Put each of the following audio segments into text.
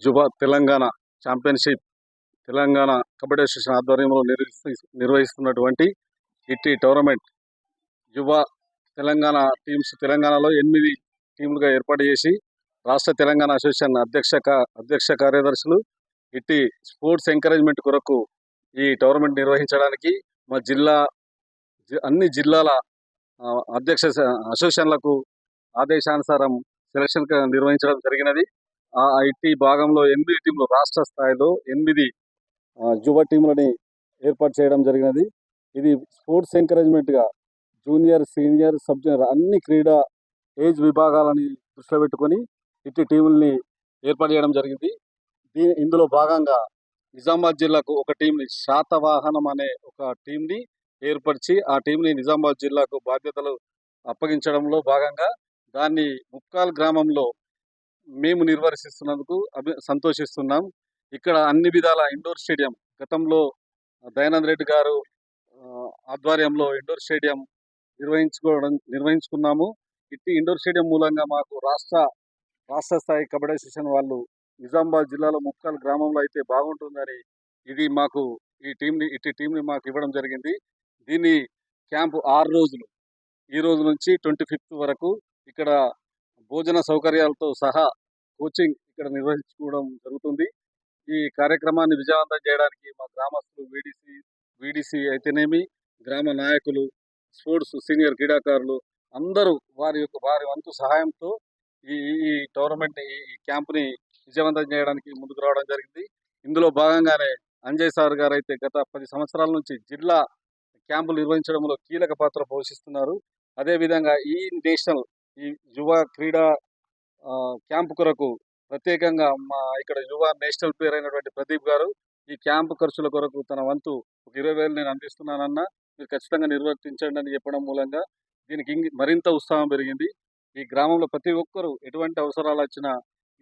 యువ Telangana championship Telangana kabaddi association ఆధ్వర్యంలో నిర్వహిస్తున్నటువంటి ఇట్టి టోర్నమెంట్ యువ తెలంగాణ టీమ్స్ తెలంగాణలో 8 టీములుగా ఏర్పాటు చేసి రాష్ట్ర తెలంగాణ అసోసియేషన్ అధ్యక్ష కార్యదర్శులు ఇట్టి స్పోర్ట్స్ ఎంకరేజ్మెంట్ కొరకు ఈ టోర్నమెంట్ నిర్వహించడానికి మా అన్ని జిల్లాల అధ్యక్ష అసోసియేషన్లకు ఆదేశానుసారం సెలక్షన్ నిర్వహించడం జరిగినది. ఇట్టి భాగంలో 8 టీంలు రాష్ట్ర స్థాయిలో 8 యువ టీంలని ఏర్పాటు చేయడం జరిగినది. ఇది స్పోర్ట్స్ ఎంకరేజ్మెంట్గా జూనియర్, సీనియర్, సబ్ జూనియర్ అన్ని క్రీడా ఏజ్ విభాగాలని దృష్టిలో పెట్టుకొని ఇట్టి టీముల్ని ఏర్పాటు చేయడం జరిగింది. ఇందులో భాగంగా నిజామాబాద్ జిల్లాకు ఒక టీంని శాతవాహనం అనే ఒక టీంని ఏర్పరిచి ఆ టీంని నిజామాబాద్ జిల్లాకు బాధ్యతలు అప్పగించడంలో భాగంగా దాన్ని ముక్కాల్ గ్రామంలో మేము నిర్వహిస్తున్నందుకు సంతోషిస్తున్నాం. ఇక్కడ అన్ని విధాల ఇండోర్ స్టేడియం గతంలో దయానంద్ రెడ్డి గారు ఆధ్వర్యంలో ఇండోర్ స్టేడియం నిర్వహించుకున్నాము. ఇట్టి ఇండోర్ స్టేడియం మూలంగా మాకు రాష్ట్ర స్థాయి కబడ్డీ అసోసియేషన్ వాళ్ళు నిజామాబాద్ జిల్లాలో ముక్కాల్ గ్రామంలో అయితే బాగుంటుందని ఇట్టి టీంని మాకు ఇవ్వడం జరిగింది. దీన్ని క్యాంపు 6 రోజులు ఈ రోజు నుంచి 25th వరకు ఇక్కడ భోజన సౌకర్యాలతో సహా కోచింగ్ ఇక్కడ నిర్వహించుకోవడం జరుగుతుంది. ఈ కార్యక్రమాన్ని విజయవంతం చేయడానికి మా గ్రామస్తులు వీడీసీ అయితేనేమి, గ్రామ నాయకులు, స్పోర్ట్స్ సీనియర్ క్రీడాకారులు అందరూ వారి వంతు సహాయంతో ఈ టోర్నమెంట్ ఈ క్యాంప్ని విజయవంతం చేయడానికి ముందుకు రావడం జరిగింది. ఇందులో భాగంగానే అంజయ్ సార్ గారు అయితే గత 10 సంవత్సరాల నుంచి జిల్లా క్యాంపులు నిర్వహించడంలో కీలక పాత్ర పోషిస్తున్నారు. అదేవిధంగా ఈ యువ క్రీడా క్యాంపు కొరకు ప్రత్యేకంగా మా ఇక్కడ యువ నేషనల్ ప్లేయర్ అయినటువంటి ప్రదీప్ గారు ఈ క్యాంపు ఖర్చుల కొరకు తన వంతు 20,000 నేను అందిస్తున్నానన్నా, మీరు ఖచ్చితంగా నిర్వర్తించండి అని చెప్పడం మూలంగా దీనికి మరింత ఉత్సాహం పెరిగింది. ఈ గ్రామంలో ప్రతి ఒక్కరూ ఎటువంటి అవసరాలు వచ్చినా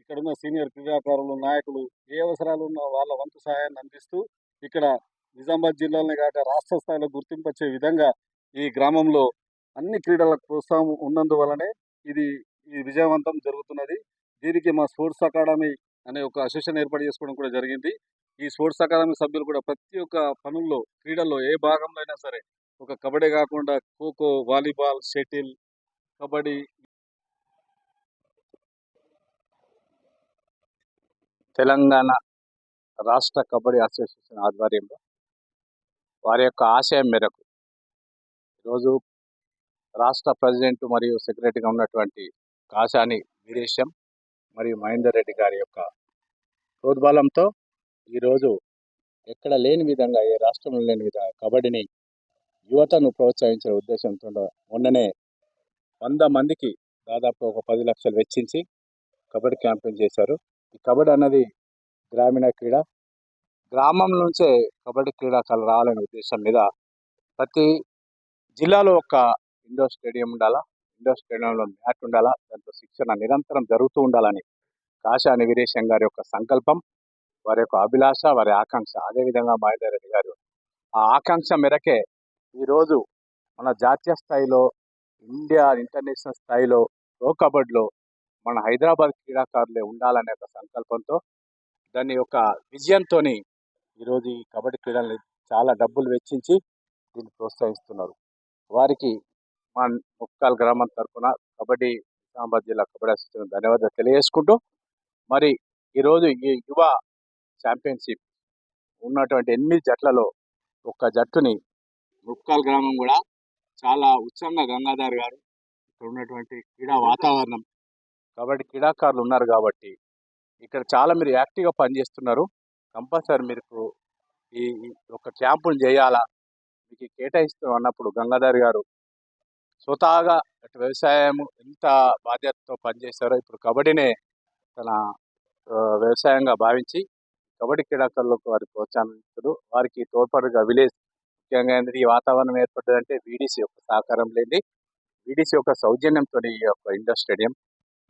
ఇక్కడున్న సీనియర్ క్రీడాకారులు, నాయకులు ఏ అవసరాలు ఉన్నా వాళ్ళ వంతు సహాయాన్ని అందిస్తూ ఇక్కడ నిజామాబాద్ జిల్లాలోనే కాక రాష్ట్ర స్థాయిలో గుర్తింపు వచ్చే విధంగా ఈ గ్రామంలో అన్ని క్రీడలకు ప్రోత్సాహం ఉన్నందువలనే ఇది విజయవంతం జరుగుతున్నది. దీనికి మా స్పోర్ట్స్ అకాడమీ అనే ఒక అసోసియేషన్ ఏర్పాటు చేసుకోవడం కూడా జరిగింది. ఈ స్పోర్ట్స్ అకాడమీ సభ్యులు కూడా ప్రతి ఒక్క పనుల్లో క్రీడల్లో ఏ భాగంలో అయినా సరే ఒక కబడ్డీ కాకుండా ఖోఖో, వాలీబాల్, షటిల్, కబడ్డీ తెలంగాణ రాష్ట్ర కబడ్డీ అసోసియేషన్ ఆధ్వర్యంలో వారి యొక్క ఆశయం మేరకు ఈరోజు రాష్ట్ర ప్రెసిడెంట్ మరియు సెక్రటరీగా ఉన్నటువంటి కాశాని వీరేశం మరియు మహేందర్ రెడ్డి గారి యొక్క ప్రోద్బలంతో ఈరోజు ఎక్కడ లేని విధంగా, ఏ రాష్ట్రంలో లేని విధంగా కబడ్డీని యువతను ప్రోత్సహించే ఉద్దేశంతో మొన్ననే 100 మందికి దాదాపు ఒక 10 లక్షలు వెచ్చించి కబడ్డీ క్యాంపెయిన్ చేశారు. ఈ కబడ్డీ అన్నది గ్రామీణ క్రీడ. గ్రామం నుంచే కబడ్డీ క్రీడాకారులు రావాలనే ఉద్దేశం మీద ప్రతి జిల్లాలో ఒక ఇండోర్ స్టేడియం ఉండాలా, ఇండోర్ స్టేడియంలో మ్యాట్ ఉండాలా, దాంట్లో శిక్షణ నిరంతరం జరుగుతూ ఉండాలని కాశాని వీరేశం గారి యొక్క సంకల్పం, వారి యొక్క అభిలాష, వారి ఆకాంక్ష. అదేవిధంగా మహేందర్ రెడ్డి గారు ఆ ఆకాంక్ష మేరకే ఈరోజు మన జాతీయ స్థాయిలో, ఇంటర్నేషనల్ స్థాయిలో ప్రో కబడ్డీలో మన హైదరాబాద్ క్రీడాకారులే ఉండాలనే ఒక సంకల్పంతో, దాని యొక్క విజయంతో ఈరోజు ఈ కబడ్డీ క్రీడల్ని చాలా డబ్బులు వెచ్చించి దీన్ని ప్రోత్సహిస్తున్నారు. వారికి మా ముక్కాల్ గ్రామం తరఫున కబడ్డీ నిజామాబాద్ జిల్లా కబడ్డీ అసోసియేషన్ ధన్యవాదాలు తెలియజేసుకుంటూ, మరి ఈరోజు ఈ యువ ఛాంపియన్షిప్ ఉన్నటువంటి 8 జట్లలో ఒక జట్టుని ముక్కాల్ గ్రామం కూడా చాలా ఉత్సాహంగా గంగాధర్ గారు ఇక్కడ ఉన్నటువంటి క్రీడా వాతావరణం, కబడ్డీ క్రీడాకారులు ఉన్నారు కాబట్టి ఇక్కడ చాలా మీరు యాక్టివ్గా పనిచేస్తున్నారు. కంపల్సరీ మీరు ఈ ఒక క్యాంపును చేయాలా, మీకు కేటాయిస్తాం అన్నప్పుడు గంగాధర్ గారు స్వతహాగా అటు వ్యవసాయం ఎంత బాధ్యతతో పనిచేస్తారో ఇప్పుడు కబడ్డీనే తన వ్యవసాయంగా భావించి కబడ్డీ క్రీడాకారులకు వారి ప్రోత్సాహిస్తారు. వారికి తోడ్పాటుగా విలేజ్ ముఖ్యంగా ఈ వాతావరణం ఏర్పడ్డదంటే వీడీసీ యొక్క సహకారం లేని, వీడీసీ యొక్క సౌజన్యంతో ఈ యొక్క ఇండోర్ స్టేడియం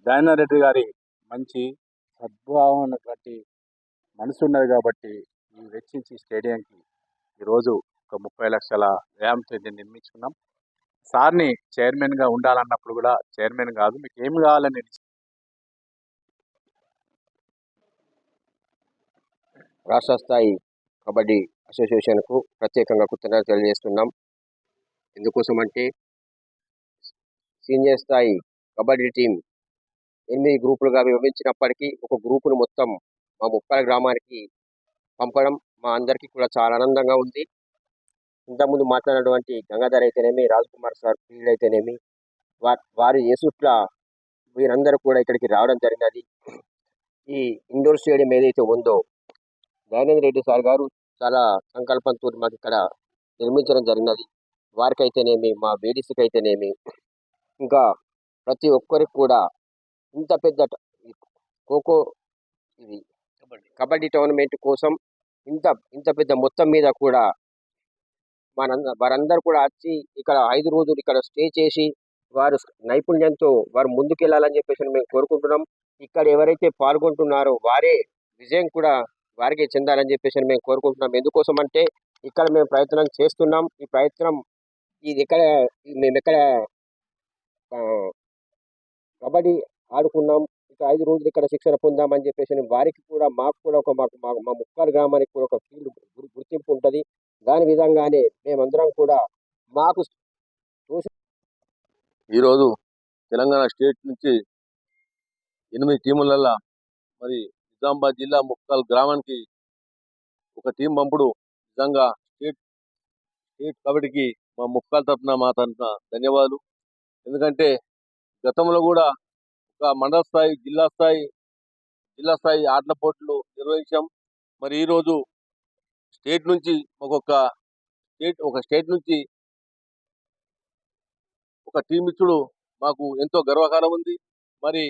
దయానంద్ రెడ్డి గారి మంచి సద్భావం ఉన్నటువంటి మనసు ఉన్నది కాబట్టి ఈ వెచ్చించి స్టేడియంకి ఈరోజు ఒక 30 లక్షల వ్యయంతో నిర్మించుకున్నాం. సార్ని చైర్మన్గా ఉండాలన్నప్పుడు కూడా చైర్మన్ కాదు, మీకు ఏమి కావాలని రాష్ట్ర స్థాయి కబడ్డీ అసోసియేషన్కు ప్రత్యేకంగా కృతజ్ఞతలు తెలియజేస్తున్నాం. ఎందుకోసం అంటే సీనియర్ స్థాయి కబడ్డీ టీం 8 గ్రూపులుగా విభజించినప్పటికీ ఒక గ్రూపును మొత్తం మా ముప్పాల గ్రామానికి పంపడం మా అందరికీ కూడా చాలా ఆనందంగా ఉంది. ఇంతకుముందు మాట్లాడినటువంటి గంగాధర్ అయితేనేమి, రాజ్ కుమార్ సార్ ఫీల్డ్ అయితేనేమి, వారి యేసుట్ల వీరందరూ కూడా ఇక్కడికి రావడం జరిగినది. ఈ ఇండోర్ స్టేడియం ఏదైతే ఉందో దయానంద్ రెడ్డి సార్ గారు చాలా సంకల్పంతో మాకు ఇక్కడ నిర్మించడం జరిగినది. వారికైతేనేమి, మా వేడిస్కి అయితేనేమి, ఇంకా ప్రతి ఒక్కరికి కూడా ఇంత పెద్ద ఖోఖో ఇది కబడ్డీ టోర్నమెంట్ కోసం ఇంత పెద్ద మొత్తం మీద కూడా వారందరూ కూడా వచ్చి ఇక్కడ 5 రోజులు ఇక్కడ స్టే చేసి వారు నైపుణ్యంతో వారు ముందుకెళ్లాలని చెప్పేసి మేము కోరుకుంటున్నాం. ఇక్కడ ఎవరైతే పాల్గొంటున్నారో వారే విజయం కూడా వారికే చెందాలని చెప్పేసి మేము కోరుకుంటున్నాం. ఎందుకోసం అంటే ఇక్కడ మేము ప్రయత్నం చేస్తున్నాం. ఈ ప్రయత్నం మేము ఎక్కడ కబడ్డీ ఆడుకున్నాం, ఇక 5 రోజులు ఇక్కడ శిక్షణ పొందామని చెప్పేసి వారికి కూడా మాకు కూడా మా ముక్కాలు గ్రామానికి కూడా ఒక ఫీల్డ్ గుర్తింపు ఉంటుంది. దాని విధంగానే మేమందరం కూడా మాకు ఈరోజు తెలంగాణ స్టేట్ నుంచి 8 టీములల్లో మరి నిజామాబాద్ జిల్లా ముక్కాల్ గ్రామానికి ఒక టీం పంపుడు నిజంగా స్టేట్ కబడ్డీకి మా ముక్కాల్ తరఫున మా తరఫున ధన్యవాదాలు. ఎందుకంటే గతంలో కూడా ఒక మండల స్థాయి జిల్లా స్థాయి ఆటల పోటీలు నిర్వహించాం. మరి ఈరోజు స్టేట్ నుంచి ఒక స్టేట్ నుంచి ఒక టీం ఇచ్చుడు మాకు ఎంతో గర్వకారం ఉంది. మరి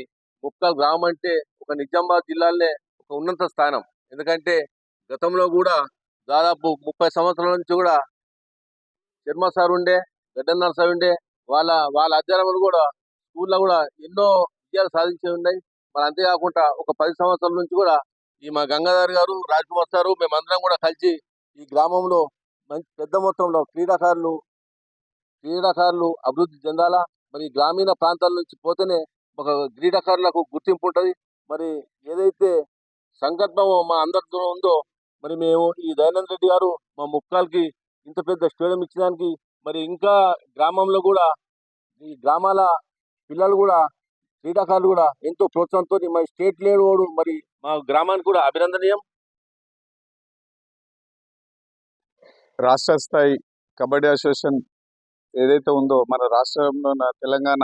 ముక్కాల్ గ్రామం అంటే ఒక నిజామాబాద్ జిల్లాలోనే ఒక ఉన్నత స్థానం. ఎందుకంటే గతంలో కూడా దాదాపు 30 సంవత్సరాల నుంచి కూడా శర్మ సార్ ఉండే, గడ్డన్నారు సార్ ఉండే, వాళ్ళ అధ్యయనంలో కూడా స్కూల్లో కూడా ఎన్నో విజయాలు సాధించి ఉన్నాయి. మరి అంతేకాకుండా ఒక 10 సంవత్సరాల నుంచి కూడా ఈ మా గంగాధర్ గారు, రాజ్ కుమార్ సారు మేమందరం కూడా కలిసి ఈ గ్రామంలో మంచి పెద్ద మొత్తంలో క్రీడాకారులు అభివృద్ధి చెందాలా. మరి గ్రామీణ ప్రాంతాల నుంచి పోతేనే ఒక క్రీడాకారులకు గుర్తింపు ఉంటుంది. మరి ఏదైతే సంకల్పం మా అందరితో ఉందో మరి మేము ఈ దయానంద్ రెడ్డి గారు మా ముక్కాల్కి ఇంత పెద్ద స్టేడియం ఇచ్చడానికి మరి ఇంకా గ్రామంలో కూడా ఈ గ్రామాల పిల్లలు కూడా క్రీడాకారులు కూడా ఎంతో ప్రోత్సాహంతో మరి స్టేట్ లెవెల్ మరి మా గ్రామానికి కూడా అభినందనీయం. రాష్ట్ర స్థాయి కబడ్డీ అసోసియేషన్ ఏదైతే ఉందో మన రాష్ట్రంలో ఉన్న తెలంగాణ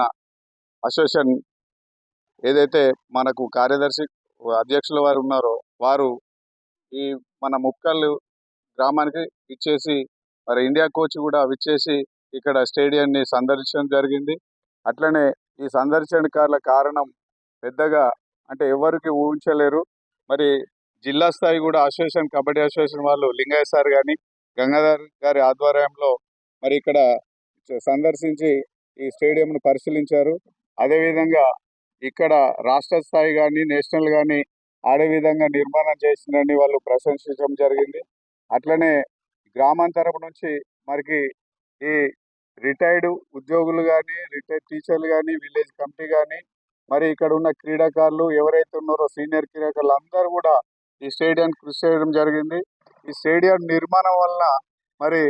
అసోసియేషన్ ఏదైతే మనకు కార్యదర్శి అధ్యక్షుల వారు ఉన్నారో వారు ఈ మన ముక్కలు గ్రామానికి ఇచ్చేసి మరి ఇండియా కోచ్ కూడా విచ్చేసి ఇక్కడ స్టేడియాన్ని సందర్శించడం జరిగింది. అట్లనే ఈ సందర్శనకాల కారణం పెద్దగా అంటే ఎవరికి ఊహించలేరు. మరి జిల్లా స్థాయి కూడా అసోసియేషన్ కబడ్డీ అసోసియేషన్ వాళ్ళు లింగయ్య సార్ కానీ గంగాధర్ గారి ఆధ్వర్యంలో మరి ఇక్కడ సందర్శించి ఈ స్టేడియంను పరిశీలించారు. అదేవిధంగా ఇక్కడ రాష్ట్ర స్థాయి కానీ నేషనల్ కానీ ఆడే విధంగా నిర్మాణం చేసిందని వాళ్ళు ప్రశంసించడం జరిగింది. అట్లనే గ్రామం తరపు నుంచి మనకి ఈ రిటైర్డ్ ఉద్యోగులు కానీ, రిటైర్డ్ టీచర్లు కానీ, విలేజ్ కమిటీ కానీ, మరి ఇక్కడ ఉన్న క్రీడాకారులు ఎవరైతే ఉన్నారో సీనియర్ క్రీడాకారులు అందరూ కూడా ఈ స్టేడియానికి కృషి చేయడం జరిగింది. ఈ స్టేడియం నిర్మాణం వలన మరి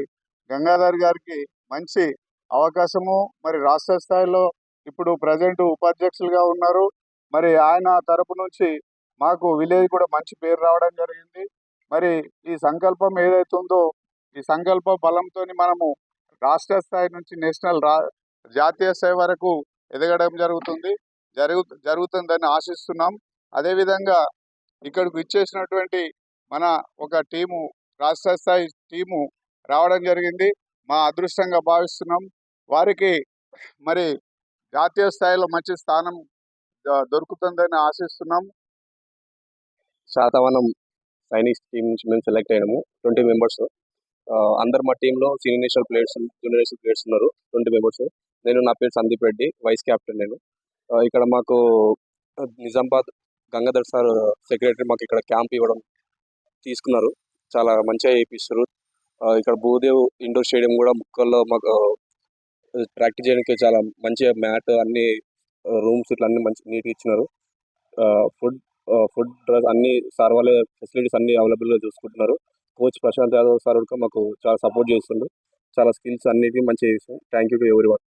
గంగాధర్ గారికి మంచి అవకాశము, మరి రాష్ట్ర స్థాయిలో ఇప్పుడు ప్రజెంట్ ఉపాధ్యక్షులుగా ఉన్నారు. మరి ఆయన తరపు నుంచి మాకు విలేజ్ కూడా మంచి పేరు రావడం జరిగింది. మరి ఈ సంకల్పం ఏదైతే ఉందో ఈ సంకల్ప బలంతో మనము రాష్ట్ర స్థాయి నుంచి నేషనల్ జాతీయ స్థాయి వరకు ఎదగడం జరుగుతుందని ఆశిస్తున్నాం. అదేవిధంగా ఇక్కడికి ఇచ్చేసినటువంటి మన ఒక టీము రాష్ట్ర స్థాయి టీము రావడం జరిగింది. మా అదృష్టంగా భావిస్తున్నాం. వారికి మరి జాతీయ స్థాయిలో మంచి స్థానం దొరుకుతుందని ఆశిస్తున్నాం. శాతవనం సైనిక్స్ టీం నుంచి మేము సెలెక్ట్ అయ్యాము. 20 మెంబర్స్. అందరు మా టీంలో senior national players, junior national players ఉన్నారు. 20 మెంబర్స్. నా పేరు సందీప్ రెడ్డి, వైస్ క్యాప్టెన్ నేను. ఇక్కడ మాకు నిజామాబాద్ గంగాధర్ సార్ సెక్రటరీ మాకు ఇక్కడ క్యాంప్ ఇవ్వడం తీసుకున్నారు. చాలా మంచిగా చేయిస్తారు. ఇక్కడ భూదేవ్ ఇండోర్ స్టేడియం కూడా ముక్కల్లో మాకు ప్రాక్టీస్ చేయడానికి చాలా మంచిగా మ్యాట్ అన్ని రూమ్స్ ఇట్లా అన్ని మంచి నీట్గా ఇచ్చినారు. ఫుడ్ ఫుడ్ డ్రెస్ అన్ని సార్ వాళ్ళే ఫెసిలిటీస్ అన్ని అవైలబుల్గా చూసుకుంటున్నారు. కోచ్ ప్రశాంత్ యాదవ్ సార్ కూడా మాకు చాలా సపోర్ట్ చేస్తుండ్రు. చాలా స్కిల్స్ అన్నిటికీ మంచిగా చేస్తాం. థ్యాంక్ యూ టు ఎవరి వన్.